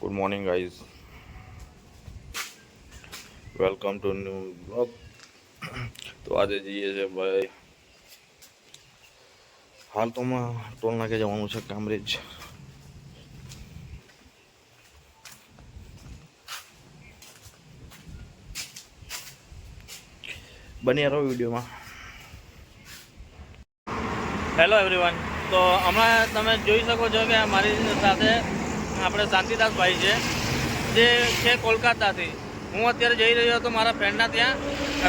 Good morning guys, welcome to new blog. તો આજે જઈએ છે ભાઈ, હાલ તો ટોલ નાકે જવાનું છે કામરેજ. બની રહો વિડીયોમાં. Hello everyone. તો હમણાં તમે જોઈ શકો છો કે મારી સાથે આપણે શાંતિદાસભાઈ છે, જે છે કોલકાતાથી. હું અત્યારે જઈ રહ્યો હતો મારા ફ્રેન્ડના ત્યાં.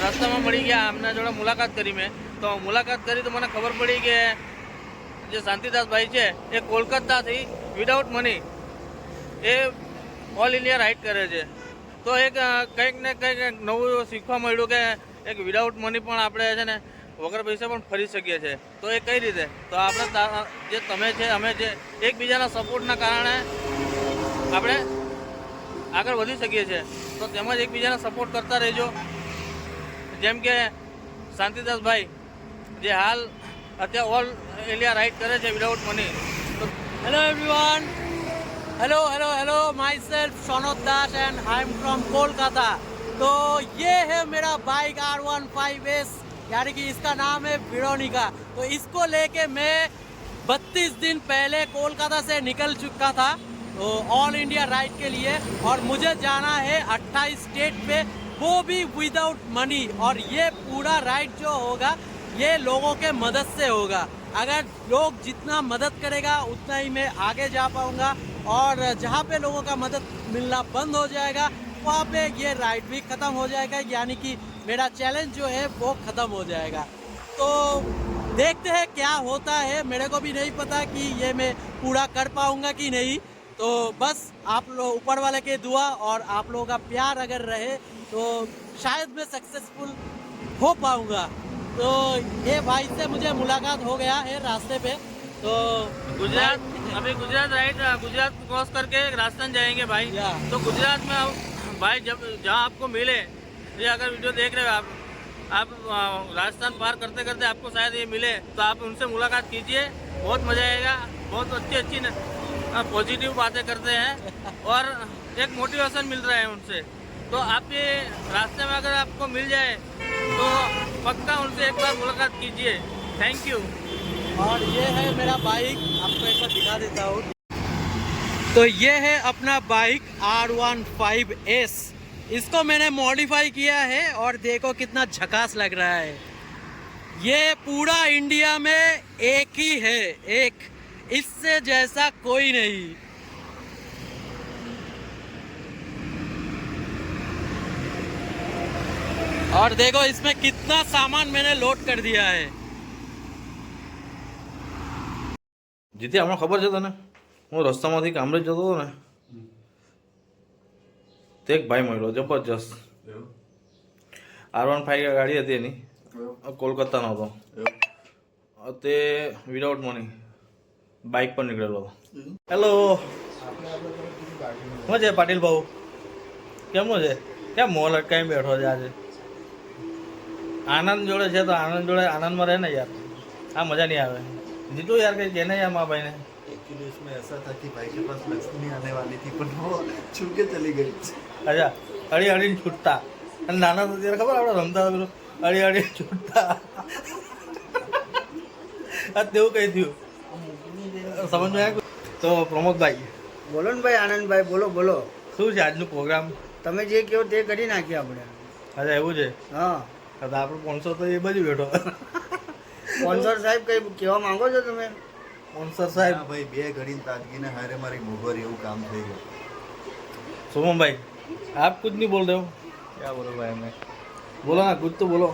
રસ્તામાં મળી ગયા, એમના જોડે મુલાકાત કરી મેં. તો મુલાકાત કરી તો મને ખબર પડી કે જે શાંતિદાસભાઈ છે એ કોલકાતાથી વિદાઉટ મની એ ઓલ ઇન્ડિયા રાઇડ કરે છે. તો એક કંઈક ને કંઈક નવું શીખવા મળ્યું કે એક વિદાઉટ મની પણ આપણે છે ને વગર પૈસા પણ ફરી શકીએ છીએ. તો એ કઈ રીતે? તો આપણે જે તમે છે અમે છે, એકબીજાના સપોર્ટના કારણે આપણે આગળ વધી શકીએ છીએ. તો તેમજ એકબીજાને સપોર્ટ કરતા રહેજો. જેમ કે શાંતિદાસભાઈ જે હાલ અત્યારે ઓલ ઇન્ડિયા રાઇડ કરે છે વિદાઉટ મની. તો Hello everyone. Hello. Myself Shonod Das and I'm from Kolkata. तो ये है मेरा बाइक R15S, यानी कि इसका नाम है वेरोनिका. तो इसको लेके मैं 32 दिन पहले कोलकाता से निकल चुका था तो ऑल इंडिया राइड के लिए, और मुझे जाना है 28 स्टेट पे, वो भी विदाउट मनी. और ये पूरा राइड जो होगा ये लोगों के मदद से होगा. अगर लोग जितना मदद करेगा उतना ही मैं आगे जा पाऊंगा, और जहाँ पे लोगों का मदद मिलना बंद हो जाएगा वहाँ पे ये राइड भी ख़त्म हो जाएगा, यानी कि मेरा चैलेंज जो है वो ख़त्म हो जाएगा. तो देखते हैं क्या होता है. मेरे को भी नहीं पता कि ये मैं पूरा कर पाऊंगा कि नहीं. तो बस आप लोग ऊपर वाले के दुआ और आप लोगों का प्यार अगर रहे तो शायद मैं सक्सेसफुल हो पाऊंगा. तो ये भाई से मुझे मुलाकात हो गया है रास्ते पे. तो गुजरात, अभी गुजरात राइड, गुजरात क्रॉस करके राजस्थान जाएंगे भाई. तो गुजरात में भाई जब जहाँ आपको मिले, ये अगर वीडियो देख रहे हो आप राजस्थान पार करते करते आपको शायद ये मिले, तो आप उनसे मुलाकात कीजिए. बहुत मज़ा आएगा. बहुत अच्छी पॉजिटिव बातें करते हैं और एक मोटिवेशन मिल रहा है उनसे. तो आप ये रास्ते में अगर आपको मिल जाए तो पक्का उनसे एक बार मुलाकात कीजिए. Thank you. और ये है मेरा बाइक, आपको एक बार दिखा देता हूँ. तो ये है अपना बाइक R15S. इसको मैंने मॉडिफाई किया है और देखो कितना झकास लग रहा है. ये पूरा इंडिया में एक ही है, एक, इससे जैसा कोई नहीं. और देखो इसमें कितना सामान मैंने लोड कर दिया है. જીતે હમણાં ખબર છે તને, હું રસ્તામાંથી કામરેજ જતો હતો ને, તે એક ભાઈ મળ્યો જબરજસ્ત. R15 ગાડી હતી એની, કોલકાતાનો હતો. તે વિદાઉટ મની બાઇક પર નીકળેલો હતો. હેલો, શું છે પાટીલ ભાઉ? કેમનું છે? કેમ મોલ અટકાવી બેઠો છે આજે? આનંદ જોડે છે તો આનંદ જોડે આનંદમાં રહે ને યાર. આ મજા નહીં આવે. जीतू यार कहीं कहना यार माँ भाई ने. एक्चुअली इसमें ऐसा था कि भाई के पास लक्ष्मी आने वाली थी पर वो छू के चली गई. अच्छा, अड़ी अड़ी छूटता. नाना तो तेरा खबर આપણે રમતા હતા પેલું અડી અડી છૂટતા. આ તેવું કઈ થયું સમજ માં આવ્યું? તો પ્રમોદભાઈ બોલો ને ભાઈ, આનંદભાઈ બોલો. શું છે આજનું પ્રોગ્રામ? તમે જે કહો તે કરી નાખીએ આપણે. અચ્છા એવું છે. હા, તો આપણો 500 તો એ બાજુ બેઠો. સ્પોન્સર સાહેબ કઈ કહેવા માંગો છો તમે? સ્પોન્સર સાહેબ હા ભાઈ, બે ઘડીને તાજગીને હારે મારી મોગરી એવું કામ થઈ ગયું. सुमन भाई आप कुछ नहीं बोल रहे हो? क्या बोलो भाई मैं? बोलो ना, कुछ तो बोलो.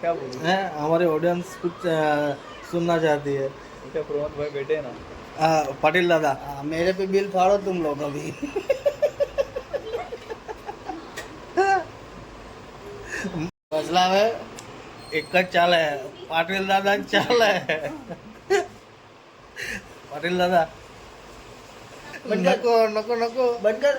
क्या बोलूं? है हमारे ऑडियंस कुछ सुनना चाहती है. क्या प्रमोद भाई बैठे ना? पाटिल दादा मेरे पे बिल फाड़ो तुम लोग अभी. मसला है एक જ ચાલે. પાટીલ દાદા જ ચાલે. પાટીલ દાદા नको नको नको બંધ કર.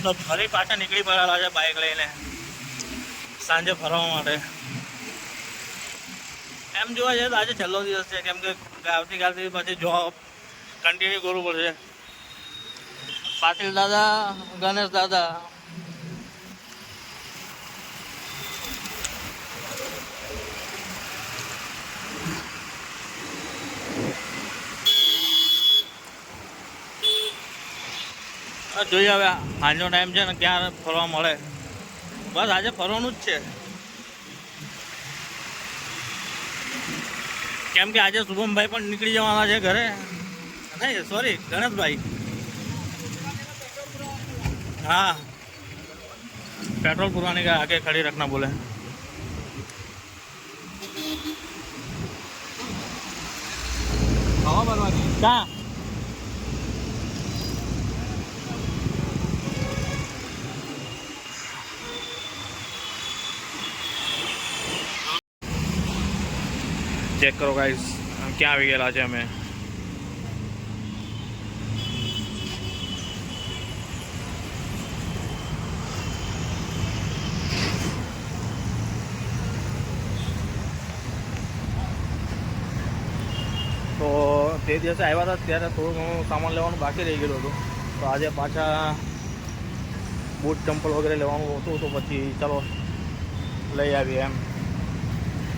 તો ફરી પાછા નીકળી પડેલા છે બાઇક લઈને સાંજે ફરવા માટે. એમ જોવા જઈએ તો આજે છેલ્લો દિવસ છે, કેમ કે આવતીકાલથી પછી જોબ કન્ટિન્યુ કરવું પડશે. પાટીલ દાદા, ગણેશ દાદા, જોઈએ હવે આજનો ટાઈમ છે ને ક્યાં ફરવા મળે. બસ આજે ફરવાનું જ છે, કેમ કે આજે શુભમભાઈ પણ નીકળી જવાના છે ઘરે. નહીં સોરી, ગણેશભાઈ. हाँ पेट्रोल पुराने का आगे खड़ी रखना बोले. हवा भरवानी कहाँ चेक करो गाइस, क्या આવી ગયેલા છે અમે. તો તે દિવસે આવ્યા હતા ત્યારે થોડું ઘણું સામાન લેવાનું બાકી રહી ગયેલું હતું, તો આજે પાછા બૂટ ચંપલ વગેરે લેવાનું હતું, તો પછી ચાલો લઈ આવીએ એમ.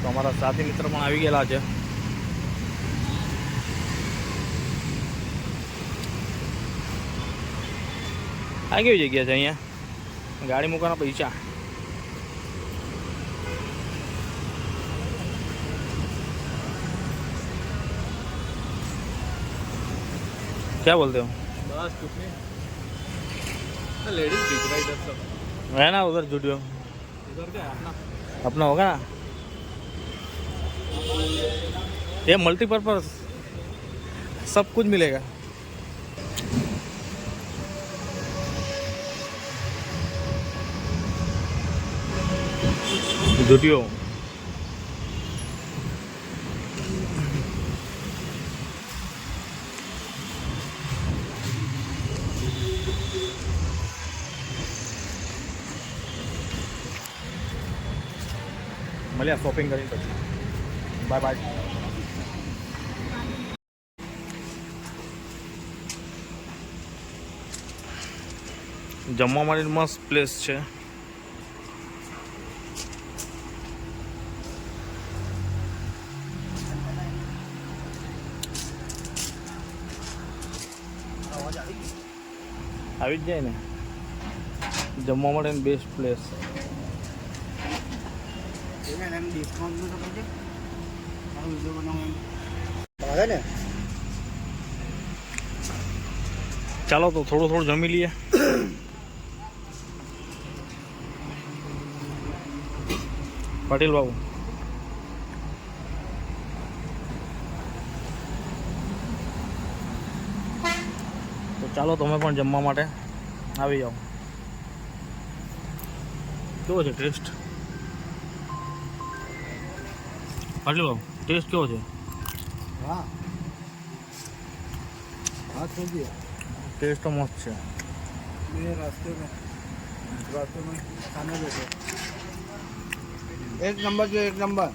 તો અમારા સાથી મિત્ર પણ આવી ગયેલા છે. આ કેવી જગ્યા છે? અહીંયા ગાડી મૂકવાના પૈસા. क्या बोलते हो? बस कुछ नहीं, लेडीज दिख रहा है इधर सब. है ना उधर जुटियो, इधर क्या है अपना? अपना होगा ना ये मल्टीपर्पज, सब कुछ मिलेगा. जुटियो મળ્યા શોપિંગ કરીને પછી. Bye bye. જમવા માટે મસ્ત પ્લેસ છે. આવી જ જાય ને, જમવા માટે બેસ્ટ પ્લેસ. ચાલો તો થોડું થોડું જમી લઈએ. પાટીલ બાબુ, તો ચાલો તમે પણ જમવા માટે આવી જાઓ. કેવો છે ટેસ્ટ? પાટીલ બાબુ ટેસ્ટ કેવો છે? हाँ हाँ छोड़िए, ટેસ્ટ તો મસ્ત છે. ये रास्ते में खाने बैठे एक नंबर जो एक नंबर.